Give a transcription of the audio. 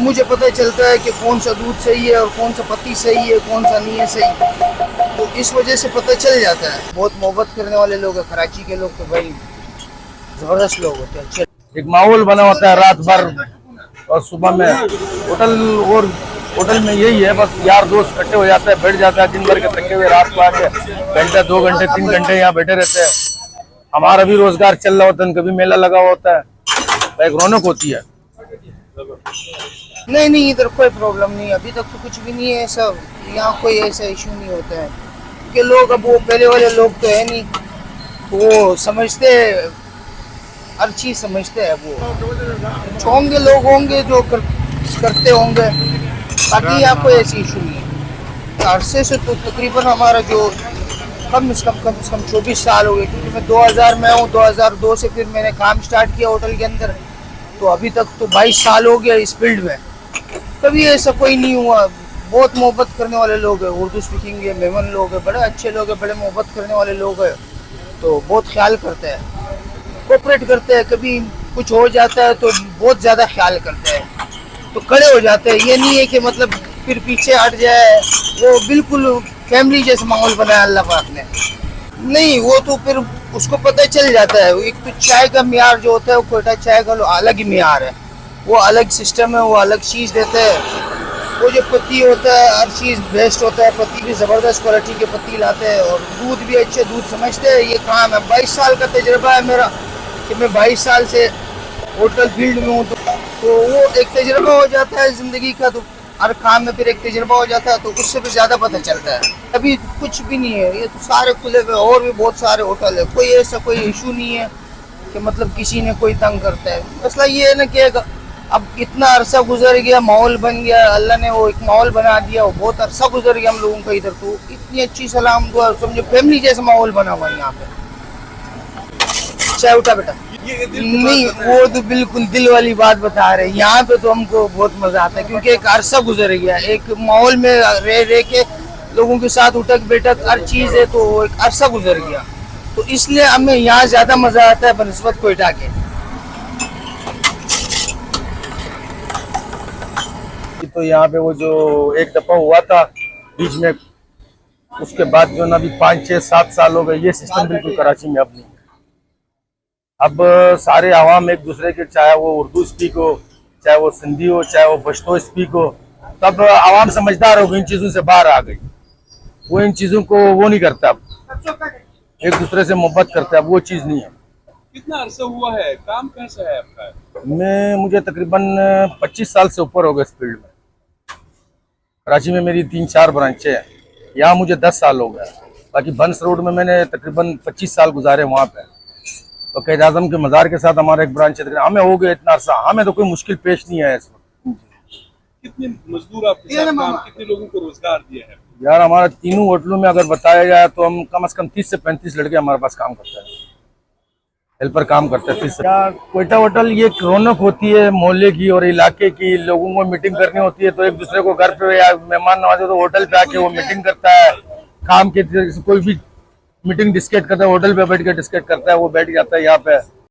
मुझे पता चलता है कि कौन सा दूध सही है और कौन सा पत्ती सही है, कौन सा नहीं है सही, तो इस वजह से पता चल जाता है। बहुत मोहब्बत करने वाले लोग हैं कराची के लोग, तो भाई जबरदस्त लोग होते हैं, अच्छे। एक माहौल बना होता है रात भर और सुबह में होटल, और होटल में यही है बस यार दोस्त इकट्ठे हो जाते हैं, बैठ जाता है दिन भर के थके हुए, रात को आके घंटा 2 घंटे 3 घंटे यहाँ बैठे रहते हैं। हमारा भी रोजगार चल रहा होता है, कभी मेला लगा हुआ होता है, एक रौनक होती है। नहीं नहीं, इधर कोई प्रॉब्लम नहीं, अभी तक तो कुछ भी नहीं है सब, यहाँ कोई ऐसा इशू नहीं होता है कि लोग, अब वो पहले वाले लोग तो है नहीं, वो समझते हर चीज समझते हैं, वो होंगे लोग होंगे जो करते होंगे, बाकी यहाँ कोई ऐसी इशू नहीं है। अरसे से तो तकरीबन हमारा जो कम से कम 24 साल हो गए, क्योंकि मैं 2000 में हूँ, 2002 से फिर मैंने काम स्टार्ट किया होटल के अंदर, तो अभी तक तो 22 साल हो गया इस फील्ड में। कभी ऐसा कोई नहीं हुआ। बहुत मोहब्बत करने वाले लोग हैं, उर्दू स्पीकिंग है, मेमन लोग हैं, बड़े अच्छे लोग हैं, बड़े मोहब्बत करने वाले लोग हैं, तो बहुत ख्याल करते हैं, कोऑपरेट करते हैं। कभी कुछ हो जाता है तो बहुत ज़्यादा ख्याल करते हैं, तो खड़े हो जाते हैं। ये नहीं है कि मतलब फिर पीछे हट जाए, वो बिल्कुल फैमिली जैसा माहौल बनाया अल्लाह पाक ने। नहीं, वो तो फिर उसको पता चल जाता है। एक तो चाय का मियार जो होता है, वो कोयटा चाय का अलग ही मियार है, वो अलग सिस्टम है, वो अलग चीज़ देते हैं। वो जो पत्ती होता है हर चीज़ बेस्ट होता है, पत्ती भी ज़बरदस्त क्वालिटी के पत्ती लाते हैं, और दूध भी अच्छे दूध समझते हैं। ये काम है, 22 साल का तजुर्बा है मेरा, कि मैं 22 साल से होटल फील्ड में हूँ, तो वो एक तजुर्बा हो जाता है ज़िंदगी का, तो हर काम में फिर एक तजुर्बा हो जाता है, तो उससे भी ज़्यादा पता चलता है। अभी कुछ भी नहीं है, ये तो सारे खुले हुए, और भी बहुत सारे होटल है, कोई ऐसा कोई इशू नहीं है कि मतलब किसी ने कोई तंग करता है। मसला ये है ना कि अब इतना अरसा गुजर गया, माहौल बन गया, अल्लाह ने वो एक माहौल बना दिया, वो बहुत अरसा गुजर गया हम लोगों का इधर, तो इतनी अच्छी सलाम दुआ, समझो फैमिली जैसा माहौल बना हुआ है यहाँ पे। चाय उठा बेटा, नहीं वो तो बिल्कुल दिल वाली बात बता रहे हैं। यहाँ पे तो हमको बहुत मजा आता है, क्योंकि एक अरसा गुजर गया, एक माहौल में रह के लोगों के साथ उठक बैठक हर चीज है, तो एक अरसा गुजर गया, तो इसलिए हमें यहाँ ज्यादा मजा आता है बनिस्बत कोयटा के। तो यहाँ पे वो जो एक दफा हुआ था बीच में, उसके बाद जो ना अभी 5 6 7 साल हो गए, ये सिस्टम बिल्कुल कराची में अब नहीं। अब सारे आवाम एक दूसरे के, चाहे वो उर्दू स्पीक हो, चाहे वो सिंधी हो, चाहे वो पश्तो स्पीक हो, तब आवाम समझदार हो गई, इन चीज़ों से बाहर आ गई। वो इन चीज़ों को वो नहीं करता, अब एक दूसरे से मोहब्बत करता है, अब वो चीज़ नहीं है। कितना अरसा हुआ है, काम कैसा है आपका? मुझे तकरीबन 25 साल से ऊपर हो गए इस फील्ड में। कराची में मेरी 3 4 ब्रांचें हैं, यहाँ मुझे 10 साल हो गए। बाकी बंस रोड में मैंने तकरीबन 25 साल गुजारे वहाँ पे। तो कैद आज़म के मज़ार के साथ हमारा एक ब्रांच है, हमें हो गया इतना अरसा, हमें तो कोई मुश्किल पेश नहीं है इस वक्त। कितने मजदूर आपके साथ काम, कितने लोगों को रोजगार दिया है? यार हमारा तीनों होटलों में अगर बताया जाए तो हम कम से कम 30 से 35 लड़के हमारे पास काम करते हैं, हेल्पर काम करते हैं। 30 यार कोयटा होटल ये एक रौनक होती है मोहल्ले की और इलाके की। लोगों को मीटिंग करनी होती है तो एक दूसरे को घर पे या मेहमान नवाजे तो होटल पे आके वो मीटिंग करता है। काम के कोई भी मीटिंग डिस्कस करता है, होटल पे बैठ के डिस्कस करता है, वो बैठ जाता है यहाँ पे।